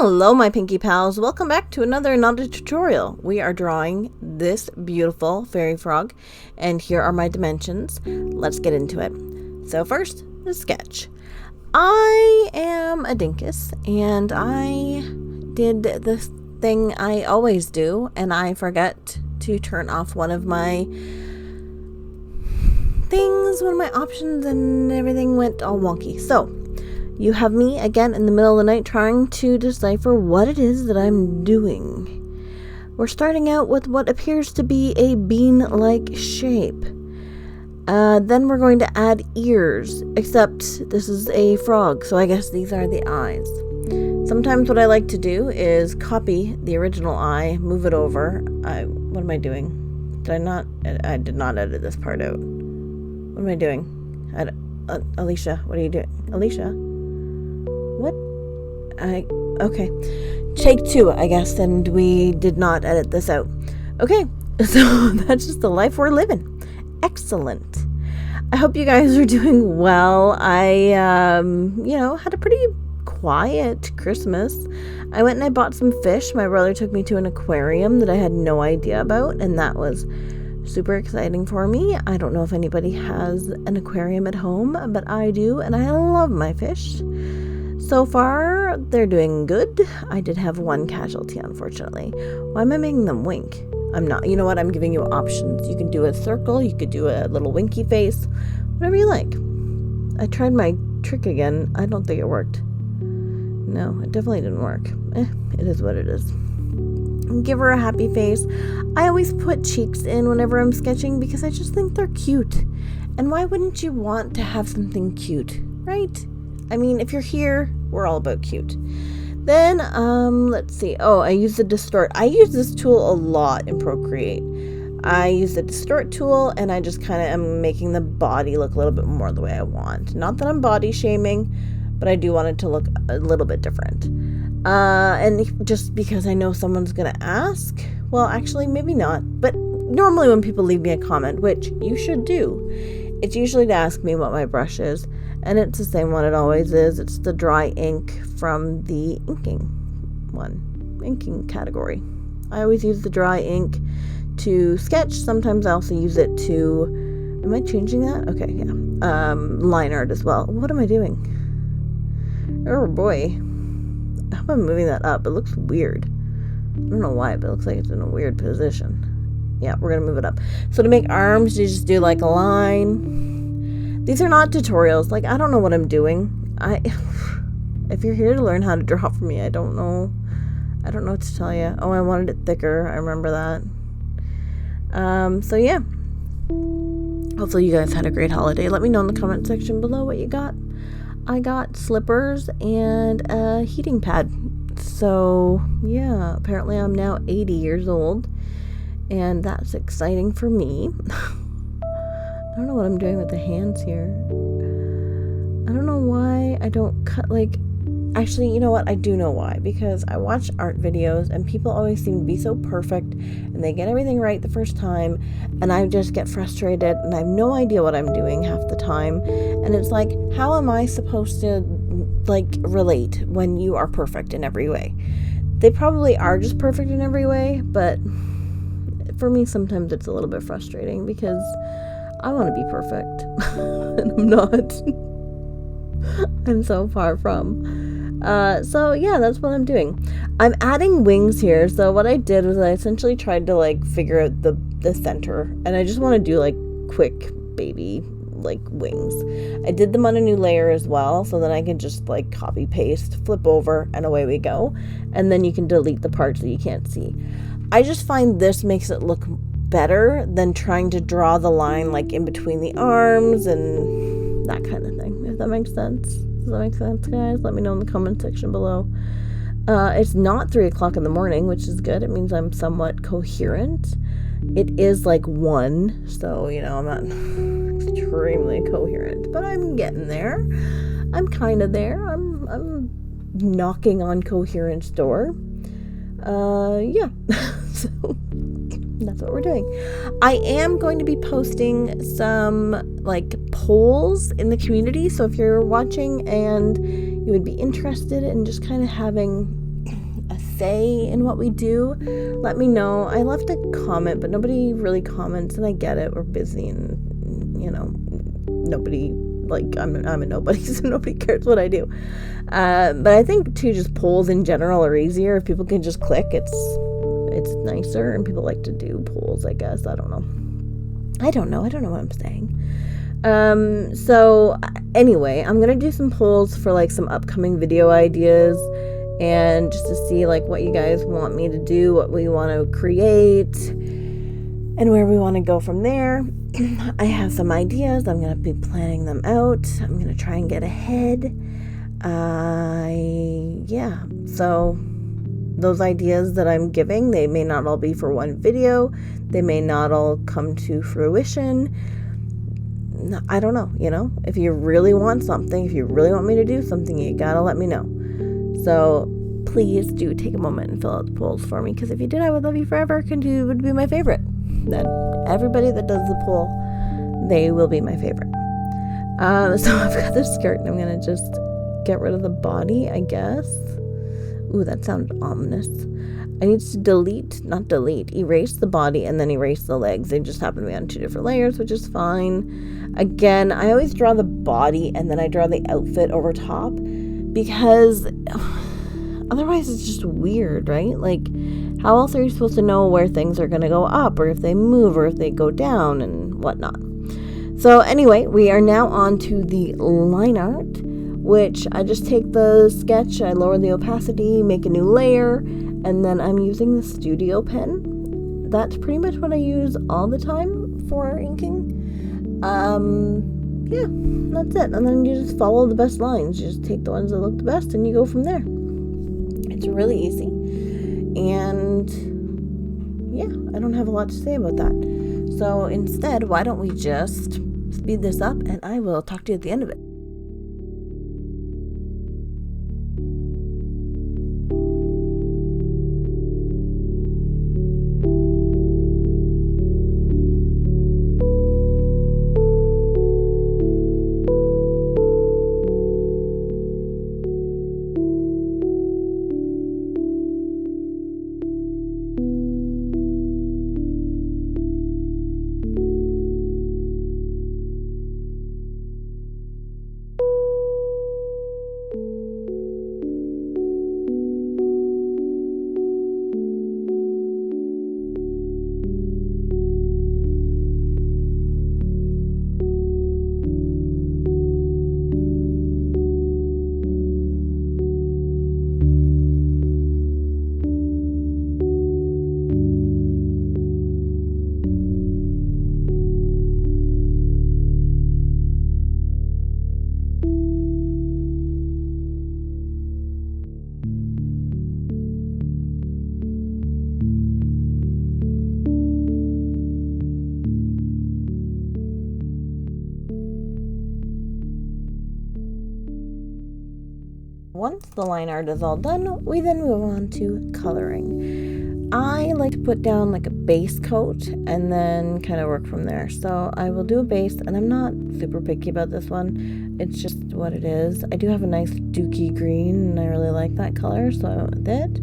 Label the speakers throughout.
Speaker 1: Hello, my pinky pals. Welcome back to another tutorial. We are drawing this beautiful fairy frog, and here are my dimensions. Let's get into it. So first, the sketch. I am a dinkus, and I did this thing I always do, and I forget to turn off one of my things, one of my options, and everything went all wonky. So you have me again in the middle of the night trying to decipher what it is that I'm doing. We're starting out with what appears to be a bean-like shape. Then we're going to add ears, except this is a frog, so I guess these are the eyes. Sometimes what I like to do is copy the original eye, move it over. What am I doing? I did not edit this part out. What am I doing? Alicia, what are you doing? Alicia? What? Okay. Take 2, I guess, and we did not edit this out. Okay, so that's just the life we're living. Excellent. I hope you guys are doing well. I, had a pretty quiet Christmas. I went and I bought some fish. My brother took me to an aquarium that I had no idea about, and that was super exciting for me. I don't know if anybody has an aquarium at home, but I do, and I love my fish. So far, they're doing good. I did have one casualty, unfortunately. Why am I making them wink? I'm not. You know what? I'm giving you options. You can do a circle. You could do a little winky face. Whatever you like. I tried my trick again. I don't think it worked. No, it definitely didn't work. It is what it is. Give her a happy face. I always put cheeks in whenever I'm sketching because I just think they're cute. And why wouldn't you want to have something cute, right? I mean, if you're here, we're all about cute. Then, let's see. Oh, I use the distort. I use this tool a lot in Procreate. I use the distort tool, and I just kind of am making the body look a little bit more the way I want. Not that I'm body shaming, but I do want it to look a little bit different. And just because I know someone's going to ask, well, actually, maybe not. But normally when people leave me a comment, which you should do, it's usually to ask me what my brush is. And it's the same one it always is. It's the dry ink from the inking category. I always use the dry ink to sketch. Sometimes I also use it to, am I changing that? Okay, yeah. Line art as well. What am I doing? Oh boy. I hope I'm moving that up. It looks weird. I don't know why, but it looks like it's in a weird position. Yeah, we're going to move it up. So to make arms, you just do like a line. These are not tutorials. Like, I don't know what I'm doing. If you're here to learn how to draw from me, I don't know what to tell you. Oh, I wanted it thicker. I remember that. So yeah. Hopefully you guys had a great holiday. Let me know in the comment section below what you got. I got slippers and a heating pad. So yeah, apparently I'm now 80 years old, and that's exciting for me. I don't know what I'm doing with the hands here. I don't know why I don't cut, actually, you know what? I do know why. Because I watch art videos and people always seem to be so perfect and they get everything right the first time, and I just get frustrated and I have no idea what I'm doing half the time. And it's like, how am I supposed to, relate when you are perfect in every way? They probably are just perfect in every way, but for me, sometimes it's a little bit frustrating because I want to be perfect, and I'm not. I'm so far from. So yeah, that's what I'm doing. I'm adding wings here. So what I did was I essentially tried to figure out the center, and I just want to do quick baby wings. I did them on a new layer as well, so then I can just copy paste, flip over, and away we go. And then you can delete the parts that you can't see. I just find this makes it look better than trying to draw the line in between the arms and that kind of thing, if that makes sense. Does that make sense, guys? Let me know in the comment section below. It's not 3 o'clock in the morning, which is good. It means I'm somewhat coherent. It is 1, so I'm not extremely coherent, but I'm getting there. I'm kind of there. I'm knocking on coherence door. Yeah. So that's what we're doing. I am going to be posting some polls in the community. So if you're watching and you would be interested in just kind of having say in what we do, let me know. I left a comment, but nobody really comments, and I get it. We're busy, and nobody, like, I'm a nobody, so nobody cares what I do. But I think too, just polls in general are easier. If people can just click, it's nicer, and people like to do polls, I guess. I don't know what I'm saying. So anyway, I'm gonna do some polls for like some upcoming video ideas, and just to see like what you guys want me to do, what we want to create, and where we want to go from there. I have some ideas. I'm gonna be planning them out. I'm gonna try and get ahead. So those ideas that I'm giving, they may not all be for one video. They may not all come to fruition. I don't know, if you really want something, if you really want me to do something, you gotta let me know. So please do take a moment and fill out the polls for me, because if you did, I would love you forever. You would be my favorite. Then everybody that does the poll, they will be my favorite. So I've got this skirt, and I'm gonna just get rid of the body, I guess. Ooh, that sounds ominous. I need to erase the body and then erase the legs. They just happen to be on 2 different layers, which is fine. Again, I always draw the body and then I draw the outfit over top, because otherwise it's just weird, right? Like, how else are you supposed to know where things are going to go up, or if they move, or if they go down and whatnot? So anyway, we are now on to the line art, which I just take the sketch, I lower the opacity, make a new layer, and then I'm using the studio pen. That's pretty much what I use all the time for inking. That's it. And then you just follow the best lines. You just take the ones that look the best and you go from there. It's really easy. And I don't have a lot to say about that. So instead, why don't we just speed this up, and I will talk to you at the end of it. Once the line art is all done, we then move on to coloring. I like to put down like a base coat and then kind of work from there. So I will do a base, and I'm not super picky about this one. It's just what it is. I do have a nice dookie green, and I really like that color, so I went with it.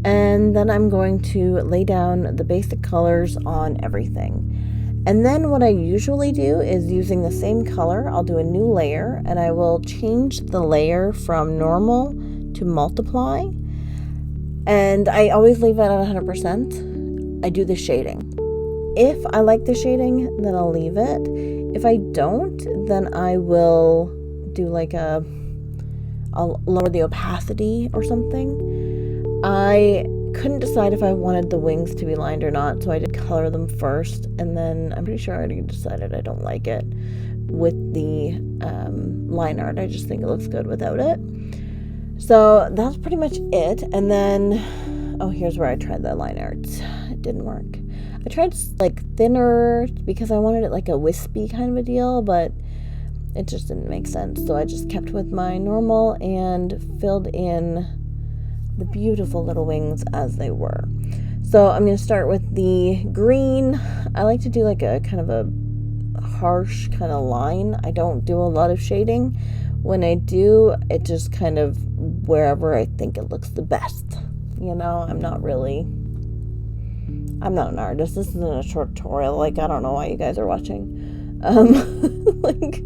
Speaker 1: And then I'm going to lay down the basic colors on everything. And then what I usually do is, using the same color, I'll do a new layer, and I will change the layer from normal to multiply. And I always leave it at 100%. I do the shading. If I like the shading, then I'll leave it. If I don't, then I will do like I'll lower the opacity or something. I couldn't decide if I wanted the wings to be lined or not, so I did color them first, and then I'm pretty sure I already decided I don't like it with the line art. I just think it looks good without it. So that's pretty much it. And then, here's where I tried the line art. It didn't work. I tried like thinner because I wanted it like a wispy kind of a deal, but it just didn't make sense. So I just kept with my normal and filled in the beautiful little wings as they were. So I'm going to start with the green. I like to do like a kind of a harsh kind of line. I don't do a lot of shading. When I do, it just kind of wherever I think it looks the best. I'm not an artist. This isn't a tutorial. Like, I don't know why you guys are watching. Like,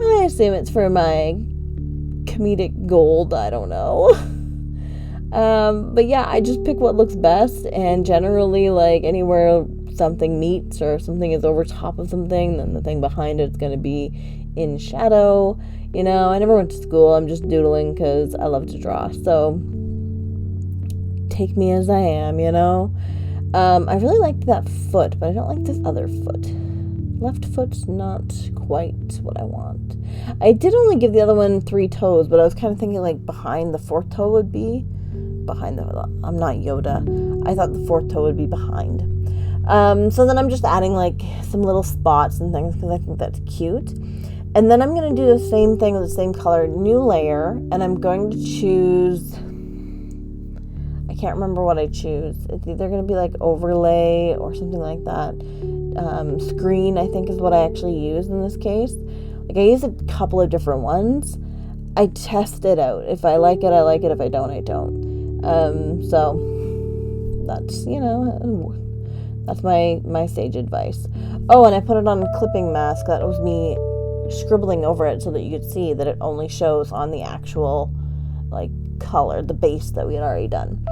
Speaker 1: I assume it's for my comedic gold. I don't know. But yeah, I just pick what looks best, and generally, like, anywhere something meets or something is over top of something, then the thing behind it is going to be in shadow. I never went to school. I'm just doodling because I love to draw. So take me as I am, I really liked that foot, but I don't like this other foot. Left foot's not quite what I want. I did only give the other one 3 toes, but I was kind of thinking like behind the 4th toe would be behind I'm not Yoda. I thought the 4th toe would be behind. So then I'm just adding like some little spots and things because I think that's cute. And then I'm going to do the same thing with the same color, new layer, and I'm going to choose, I can't remember what I choose. It's either going to be like overlay or something like that. Screen, I think, is what I actually use in this case. Like, I use a couple of different ones. I test it out. If I like it, I like it. If I don't, I don't. So that's, that's my sage advice. Oh, and I put it on a clipping mask. That was me scribbling over it so that you could see that it only shows on the actual, like, color, the base that we had already done.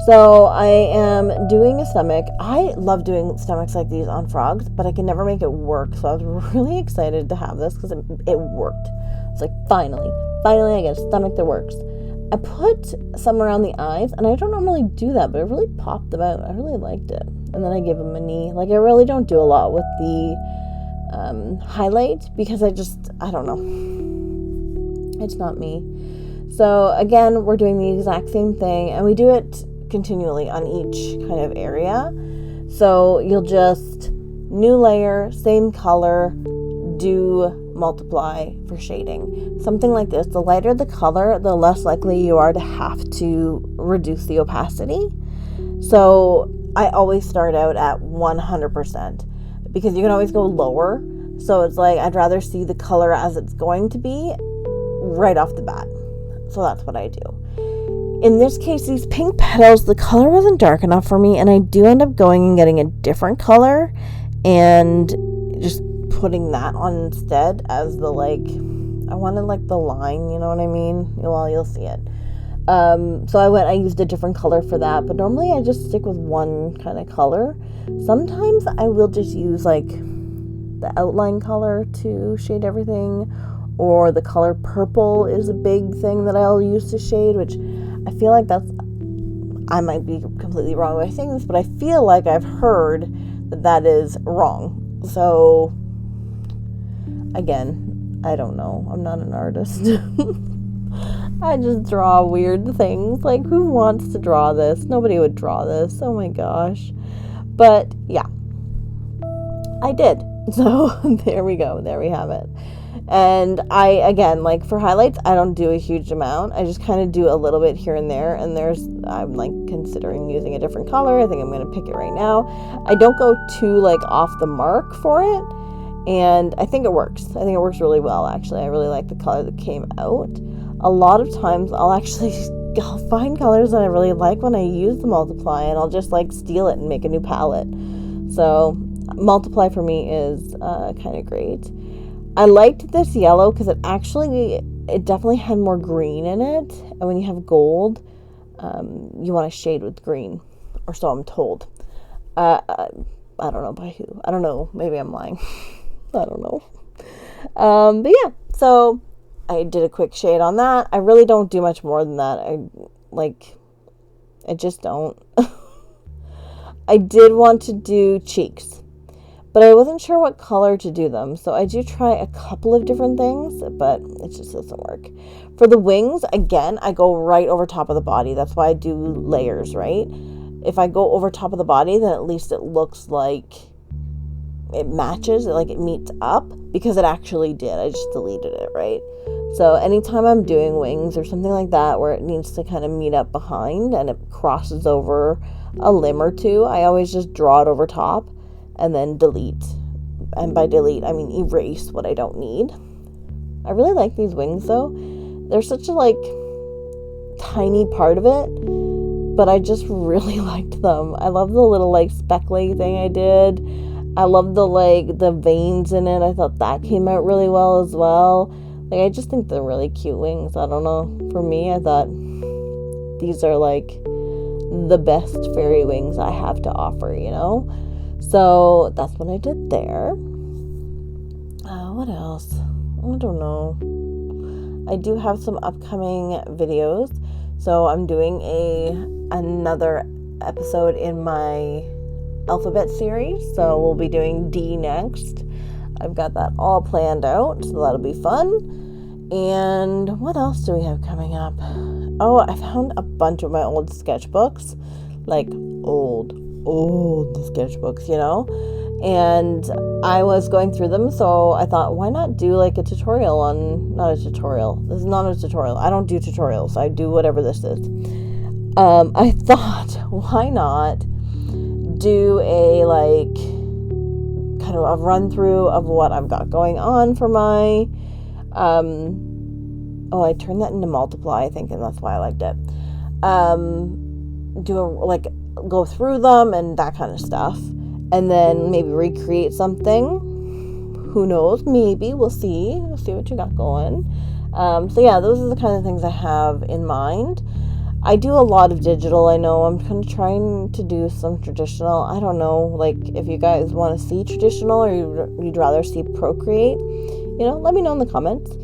Speaker 1: So I am doing a stomach. I love doing stomachs like these on frogs, but I can never make it work. So I was really excited to have this because it worked. It's like, finally I get a stomach that works. I put some around the eyes, and I don't normally do that, but it really popped them out. I really liked it. And then I gave them a knee. Like, I really don't do a lot with the highlight because I don't know. It's not me. So again, we're doing the exact same thing, and we do it continually on each kind of area. So you'll just new layer, same color, do multiply for shading. Something like this. The lighter the color, the less likely you are to have to reduce the opacity. So I always start out at 100% because you can always go lower. So it's like, I'd rather see the color as it's going to be right off the bat. So that's what I do. In this case, these pink petals, the color wasn't dark enough for me, and I do end up going and getting a different color and just putting that on instead as the, like, I wanted like the line, you know what I mean? Well, you'll see it. So I used a different color for that, but normally I just stick with one kind of color. Sometimes I will just use like the outline color to shade everything, or the color purple is a big thing that I'll use to shade, which I feel like I might be completely wrong by saying this, but I feel like I've heard that is wrong. So again, I don't know. I'm not an artist. I just draw weird things. Like, who wants to draw this? Nobody would draw this. Oh my gosh. But yeah, I did. So there we go. There we have it. And I, again, like for highlights, I don't do a huge amount. I just kind of do a little bit here and there. And I'm like considering using a different color. I think I'm going to pick it right now. I don't go too like off the mark for it. And I think it works. I think it works really well, actually. I really like the color that came out. A lot of times I'll find colors that I really like when I use the multiply, and I'll just like steal it and make a new palette. So multiply for me is kind of great. I liked this yellow because it definitely had more green in it. And when you have gold, you want to shade with green, or so I'm told. I don't know by who. I don't know. Maybe I'm lying. I don't know. But yeah, so I did a quick shade on that. I really don't do much more than that. I just don't. I did want to do cheeks, but I wasn't sure what color to do them. So I do try a couple of different things, but it just doesn't work. For the wings, again, I go right over top of the body. That's why I do layers, right? If I go over top of the body, then at least it looks like it matches, like it meets up, because it actually did. I just deleted it, right? So anytime I'm doing wings or something like that where it needs to kind of meet up behind and it crosses over a limb or two, I always just draw it over top and then delete. And by delete, I mean erase what I don't need. I really like these wings though. They're such a like tiny part of it but I just really liked them. I love the little like speckly thing I did. I love the veins in it. I thought that came out really well as well. Like, I just think they're really cute wings. I don't know. For me, I thought these are like the best fairy wings I have to offer, So that's what I did there. What else? I don't know. I do have some upcoming videos. So I'm doing another episode in my alphabet series. So we'll be doing D next. I've got that all planned out, so that'll be fun. And what else do we have coming up? Oh, I found a bunch of my old sketchbooks, like old sketchbooks, and I was going through them, so I thought, why not do like a tutorial on, not a tutorial, this is not a tutorial, I don't do tutorials, I do whatever this is. I thought, why not do a like kind of a run through of what I've got going on for my I turned that into multiply, I think, and that's why I liked it. Go through them and that kind of stuff, and then maybe recreate something. Who knows? Maybe we'll see what you got going. So yeah, those are the kind of things I have in mind. I do a lot of digital. I know I'm kind of trying to do some traditional. I don't know, like if you guys want to see traditional or you'd rather see Procreate, let me know in the comments.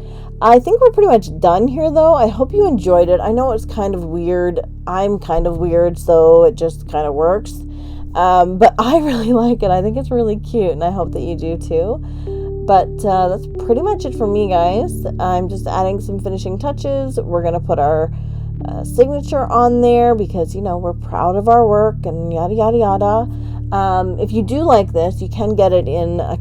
Speaker 1: I think we're pretty much done here though. I hope you enjoyed it. I know it's kind of weird. I'm kind of weird, so it just kind of works. But I really like it. I think it's really cute, and I hope that you do too. But that's pretty much it for me, guys. I'm just adding some finishing touches. We're going to put our signature on there because, we're proud of our work and yada, yada, yada. If you do like this, you can get it in I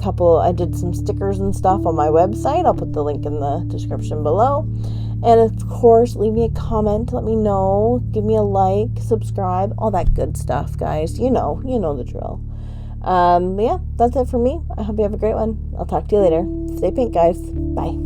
Speaker 1: did some stickers and stuff on my website. I'll put the link in the description below. And of course, leave me a comment. Let me know. Give me a like, subscribe, all that good stuff, guys. You know the drill. But yeah, that's it for me. I hope you have a great one. I'll talk to you later. Stay pink, guys. Bye.